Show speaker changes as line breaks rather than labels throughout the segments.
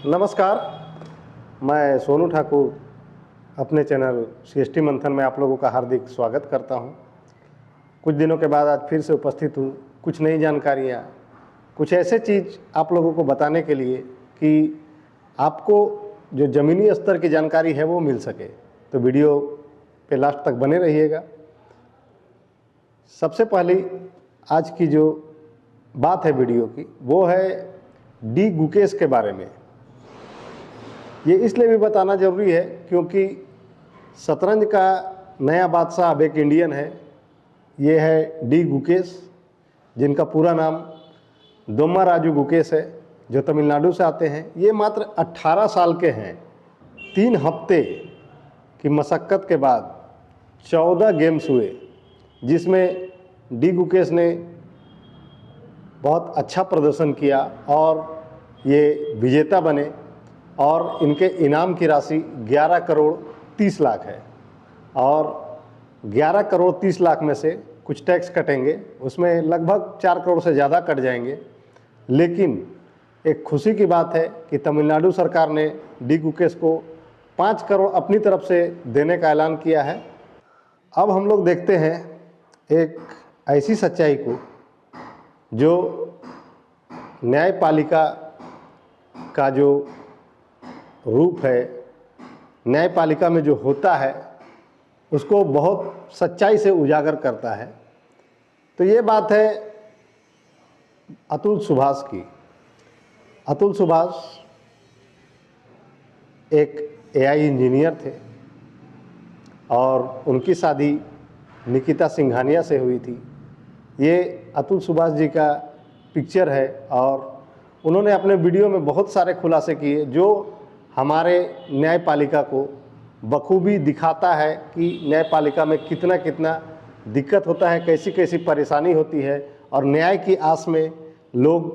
नमस्कार, मैं सोनू ठाकुर अपने चैनल CST मंथन में आप लोगों का हार्दिक स्वागत करता हूं। कुछ दिनों के बाद आज फिर से उपस्थित हूं, कुछ नई जानकारियां, कुछ ऐसे चीज़ आप लोगों को बताने के लिए कि आपको जो ज़मीनी स्तर की जानकारी है वो मिल सके। तो वीडियो पे लास्ट तक बने रहिएगा। सबसे पहली आज की जो बात है वीडियो की, वो है डी गुकेश के बारे में। ये इसलिए भी बताना ज़रूरी है क्योंकि शतरंज का नया बादशाह अब एक इंडियन है। ये है डी गुकेश, जिनका पूरा नाम दोम्माराजू गुकेश है, जो तमिलनाडु से आते हैं। ये मात्र 18 साल के हैं। 3 हफ्ते की मशक्क़त के बाद 14 गेम्स हुए, जिसमें डी गुकेश ने बहुत अच्छा प्रदर्शन किया और ये विजेता बने। और इनके इनाम की राशि 11 करोड़ 30 लाख है। और 11 करोड़ 30 लाख में से कुछ टैक्स कटेंगे, उसमें लगभग 4 करोड़ से ज़्यादा कट जाएंगे। लेकिन एक खुशी की बात है कि तमिलनाडु सरकार ने डी गुकेश को 5 करोड़ अपनी तरफ से देने का ऐलान किया है। अब हम लोग देखते हैं एक ऐसी सच्चाई को जो न्यायपालिका का जो रूप है, न्यायपालिका में जो होता है, उसको बहुत सच्चाई से उजागर करता है। तो ये बात है अतुल सुभाष की। अतुल सुभाष एक AI इंजीनियर थे और उनकी शादी निकिता सिंघानिया से हुई थी। ये अतुल सुभाष जी का पिक्चर है और उन्होंने अपने वीडियो में बहुत सारे खुलासे किए जो हमारे न्यायपालिका को बखूबी दिखाता है कि न्यायपालिका में कितना कितना दिक्कत होता है, कैसी कैसी परेशानी होती है और न्याय की आस में लोग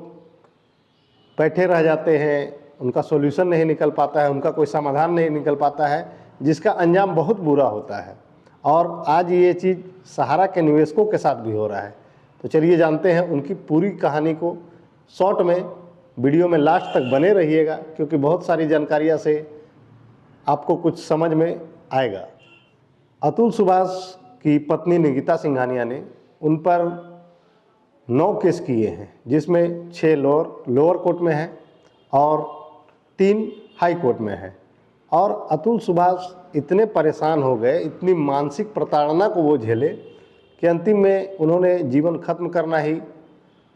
बैठे रह जाते हैं। उनका सॉल्यूशन नहीं निकल पाता है, उनका कोई समाधान नहीं निकल पाता है, जिसका अंजाम बहुत बुरा होता है। और आज ये चीज़ सहारा के निवेशकों के साथ भी हो रहा है। तो चलिए जानते हैं उनकी पूरी कहानी को। शॉर्ट में वीडियो में लास्ट तक बने रहिएगा क्योंकि बहुत सारी जानकारियाँ से आपको कुछ समझ में आएगा। अतुल सुभाष की पत्नी निकिता सिंघानिया ने उन पर 9 केस किए हैं, जिसमें 6 लोअर कोर्ट में हैं और 3 हाई कोर्ट में हैं। और अतुल सुभाष इतने परेशान हो गए, इतनी मानसिक प्रताड़ना को वो झेले कि अंतिम में उन्होंने जीवन खत्म करना ही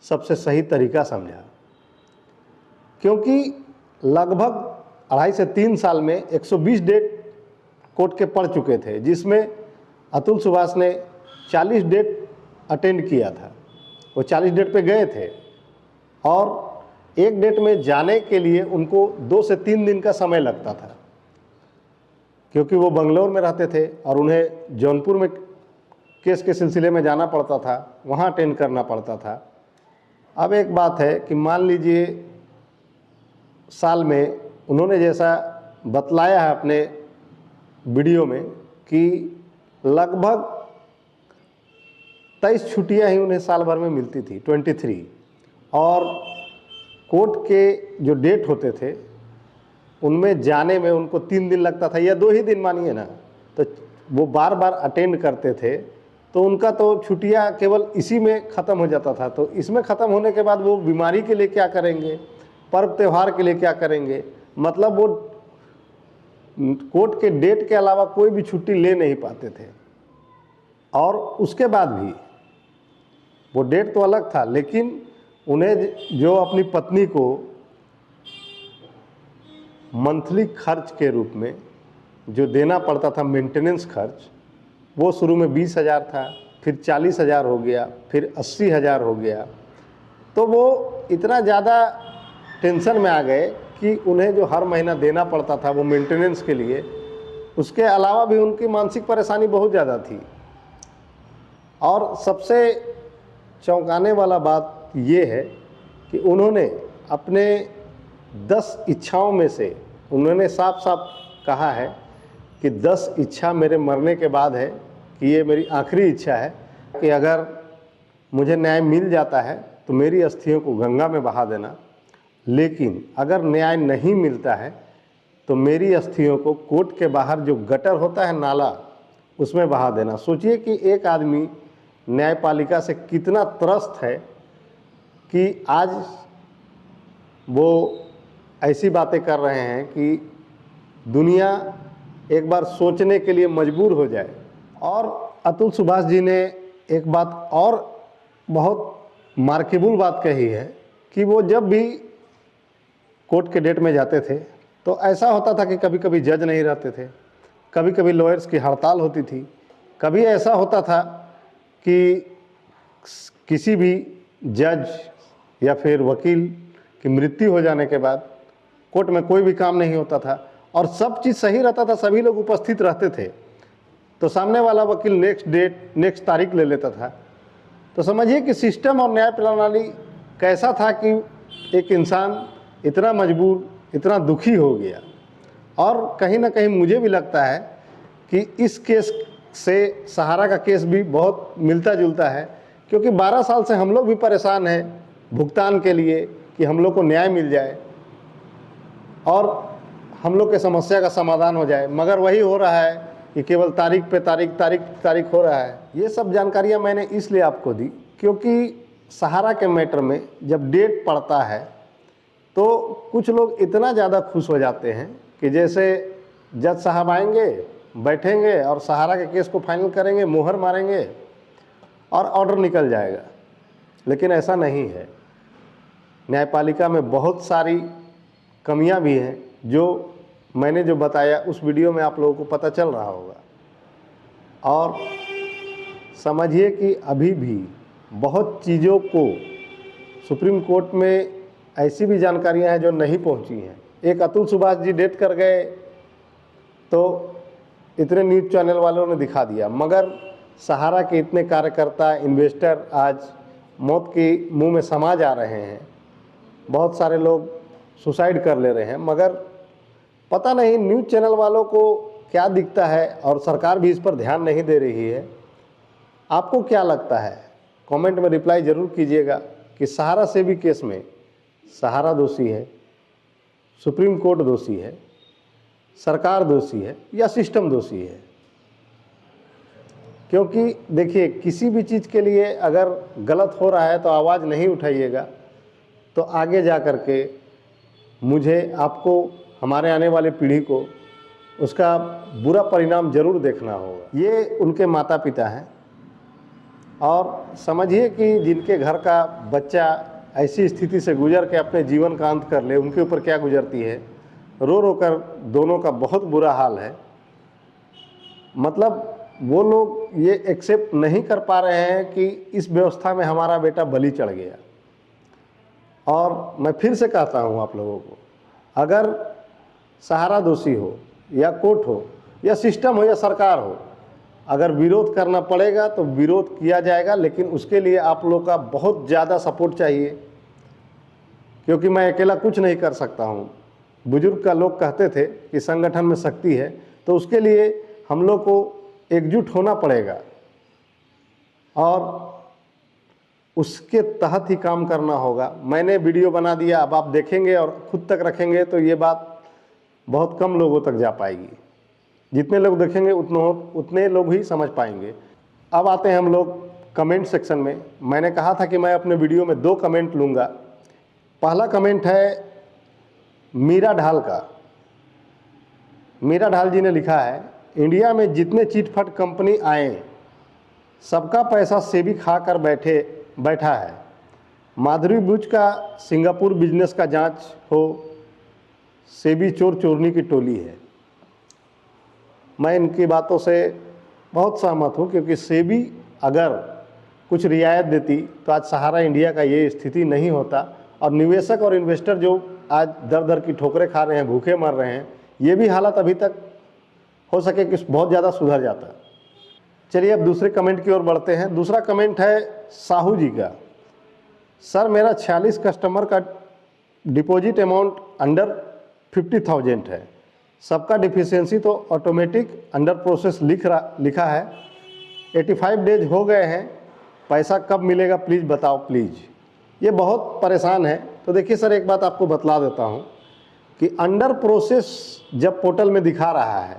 सबसे सही तरीका समझा। क्योंकि लगभग 2.5 से 3 साल में 120 डेट कोर्ट के पढ़ चुके थे, जिसमें अतुल सुभाष ने 40 डेट अटेंड किया था। वो 40 डेट पे गए थे और एक डेट में जाने के लिए उनको 2 से 3 दिन का समय लगता था, क्योंकि वो बंगलौर में रहते थे और उन्हें जौनपुर में केस के सिलसिले में जाना पड़ता था, वहाँ अटेंड करना पड़ता था। अब एक बात है कि मान लीजिए साल में उन्होंने जैसा बतलाया है अपने वीडियो में कि लगभग 23 छुट्टियां ही उन्हें साल भर में मिलती थी, 23। और कोर्ट के जो डेट होते थे उनमें जाने में उनको 3 दिन लगता था या 2 ही दिन मानिए ना। तो वो बार बार अटेंड करते थे, तो उनका तो छुट्टियां केवल इसी में ख़त्म हो जाता था। तो इसमें ख़त्म होने के बाद वो बीमारी के लिए क्या करेंगे, पर्व त्यौहार के लिए क्या करेंगे, मतलब वो कोर्ट के डेट के अलावा कोई भी छुट्टी ले नहीं पाते थे। और उसके बाद भी वो डेट तो अलग था, लेकिन उन्हें जो अपनी पत्नी को मंथली खर्च के रूप में जो देना पड़ता था, मेंटेनेंस खर्च, वो शुरू में 20,000 था, फिर 40,000 हो गया, फिर 80,000 हो गया। तो वो इतना ज़्यादा टेंशन में आ गए कि उन्हें जो हर महीना देना पड़ता था वो मेंटेनेंस के लिए, उसके अलावा भी उनकी मानसिक परेशानी बहुत ज़्यादा थी। और सबसे चौंकाने वाला बात ये है कि उन्होंने अपने 10 इच्छाओं में से उन्होंने साफ साफ कहा है कि 10 इच्छा मेरे मरने के बाद है, कि ये मेरी आखिरी इच्छा है कि अगर मुझे न्याय मिल जाता है तो मेरी अस्थियों को गंगा में बहा देना लेकिन अगर न्याय नहीं मिलता है तो मेरी अस्थियों को कोर्ट के बाहर जो गटर होता है, नाला, उसमें बहा देना। सोचिए कि एक आदमी न्यायपालिका से कितना त्रस्त है कि आज वो ऐसी बातें कर रहे हैं कि दुनिया एक बार सोचने के लिए मजबूर हो जाए। और अतुल सुभाष जी ने एक बात और बहुत मार्केबल बात कही है कि वो जब भी कोर्ट के डेट में जाते थे तो ऐसा होता था कि कभी कभी जज नहीं रहते थे, कभी कभी लॉयर्स की हड़ताल होती थी, कभी ऐसा होता था कि किसी भी जज या फिर वकील की मृत्यु हो जाने के बाद कोर्ट में कोई भी काम नहीं होता था और सब चीज़ सही रहता था, सभी लोग उपस्थित रहते थे, तो सामने वाला वकील नेक्स्ट डेट, नेक्स्ट तारीख ले लेता था। तो समझिए कि सिस्टम और न्याय प्रणाली कैसा था कि एक इंसान इतना मजबूर, इतना दुखी हो गया। और कहीं ना कहीं मुझे भी लगता है कि इस केस से सहारा का केस भी बहुत मिलता जुलता है, क्योंकि 12 साल से हम लोग भी परेशान हैं भुगतान के लिए कि हम लोग को न्याय मिल जाए और हम लोग के समस्या का समाधान हो जाए, मगर वही हो रहा है कि केवल तारीख पे तारीख हो रहा है। ये सब जानकारियां मैंने इसलिए आपको दी क्योंकि सहारा के मैटर में जब डेट पड़ता है तो कुछ लोग इतना ज़्यादा खुश हो जाते हैं कि जैसे जज साहब आएंगे, बैठेंगे और सहारा के केस को फाइनल करेंगे, मोहर मारेंगे और ऑर्डर निकल जाएगा। लेकिन ऐसा नहीं है। न्यायपालिका में बहुत सारी कमियां भी हैं जो मैंने जो बताया उस वीडियो में आप लोगों को पता चल रहा होगा। और समझिए कि अभी भी बहुत चीज़ों को सुप्रीम कोर्ट में ऐसी भी जानकारियां हैं जो नहीं पहुंची हैं। एक अतुल सुभाष जी डेट कर गए तो इतने न्यूज़ चैनल वालों ने दिखा दिया, मगर सहारा के इतने कार्यकर्ता, इन्वेस्टर आज मौत के मुंह में समा जा रहे हैं। बहुत सारे लोग सुसाइड कर ले रहे हैं, मगर पता नहीं न्यूज़ चैनल वालों को क्या दिखता है और सरकार भी इस पर ध्यान नहीं दे रही है। आपको क्या लगता है? कमेंट में रिप्लाई ज़रूर कीजिएगा कि सहारा से भी केस में सहारा दोषी है, सुप्रीम कोर्ट दोषी है, सरकार दोषी है या सिस्टम दोषी है। क्योंकि देखिए, किसी भी चीज़ के लिए अगर गलत हो रहा है तो आवाज़ नहीं उठाइएगा तो आगे जा कर के मुझे, आपको, हमारे आने वाले पीढ़ी को उसका बुरा परिणाम ज़रूर देखना होगा। ये उनके माता पिता हैं और समझिए कि जिनके घर का बच्चा ऐसी स्थिति से गुजर के अपने जीवन का अंत कर ले, उनके ऊपर क्या गुजरती है। रो रो कर दोनों का बहुत बुरा हाल है। मतलब वो लोग ये एक्सेप्ट नहीं कर पा रहे हैं कि इस व्यवस्था में हमारा बेटा बलि चढ़ गया। और मैं फिर से कहता हूँ आप लोगों को, अगर सहारा दोषी हो या कोर्ट हो या सिस्टम हो या सरकार हो, अगर विरोध करना पड़ेगा तो विरोध किया जाएगा, लेकिन उसके लिए आप लोग का बहुत ज़्यादा सपोर्ट चाहिए, क्योंकि मैं अकेला कुछ नहीं कर सकता हूँ। बुजुर्ग का लोग कहते थे कि संगठन में शक्ति है, तो उसके लिए हम लोग को एकजुट होना पड़ेगा और उसके तहत ही काम करना होगा। मैंने वीडियो बना दिया, अब आप देखेंगे और खुद तक रखेंगे तो ये बात बहुत कम लोगों तक जा पाएगी। जितने लोग देखेंगे उतने लोग ही समझ पाएंगे। अब आते हैं हम लोग कमेंट सेक्शन में। मैंने कहा था कि मैं अपने वीडियो में 2 कमेंट लूँगा। पहला कमेंट है मीरा ढाल का। मीरा ढाल जी ने लिखा है, इंडिया में जितने चिटफंड कंपनी आए सबका पैसा सेबी खा कर बैठा है। माधुरी बुच का सिंगापुर बिजनेस का जांच हो, सेबी चोर चोरनी की टोली है। मैं इनकी बातों से बहुत सहमत हूँ, क्योंकि सेबी अगर कुछ रियायत देती तो आज सहारा इंडिया का ये स्थिति नहीं होता और निवेशक और इन्वेस्टर जो आज दर दर की ठोकरें खा रहे हैं, भूखे मर रहे हैं, ये भी हालत अभी तक हो सके कि बहुत ज़्यादा सुधर जाता। चलिए अब दूसरे कमेंट की ओर बढ़ते हैं। दूसरा कमेंट है साहू जी का। सर, मेरा 46 कस्टमर का डिपॉजिट अमाउंट अंडर 50,000 है। सबका डिफिशियंसी तो ऑटोमेटिक अंडर प्रोसेस लिखा है। 85 डेज हो गए हैं, पैसा कब मिलेगा प्लीज़ बताओ प्लीज़। ये बहुत परेशान है। तो देखिए सर, एक बात आपको बतला देता हूँ कि अंडर प्रोसेस जब पोर्टल में दिखा रहा है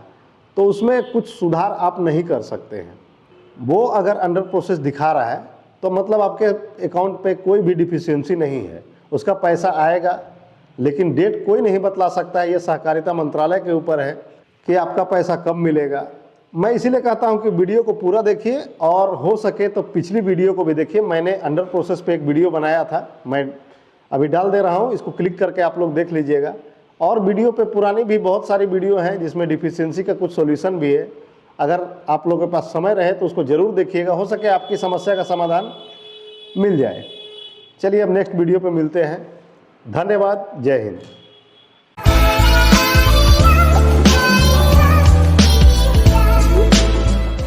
तो उसमें कुछ सुधार आप नहीं कर सकते हैं। वो अगर अंडर प्रोसेस दिखा रहा है तो मतलब आपके अकाउंट पे कोई भी डिफिशियंसी नहीं है, उसका पैसा आएगा, लेकिन डेट कोई नहीं बतला सकता है। ये सहकारिता मंत्रालय के ऊपर है कि आपका पैसा कब मिलेगा। मैं इसीलिए कहता हूं कि वीडियो को पूरा देखिए और हो सके तो पिछली वीडियो को भी देखिए। मैंने अंडर प्रोसेस पे एक वीडियो बनाया था, मैं अभी डाल दे रहा हूं, इसको क्लिक करके आप लोग देख लीजिएगा। और वीडियो पे पुरानी भी बहुत सारी वीडियो हैं जिसमें डिफिशियंसी का कुछ सॉल्यूशन भी है। अगर आप लोगों के पास समय रहे तो उसको ज़रूर देखिएगा, हो सके आपकी समस्या का समाधान मिल जाए। चलिए अब नेक्स्ट वीडियो पे मिलते हैं। धन्यवाद। जय हिंद।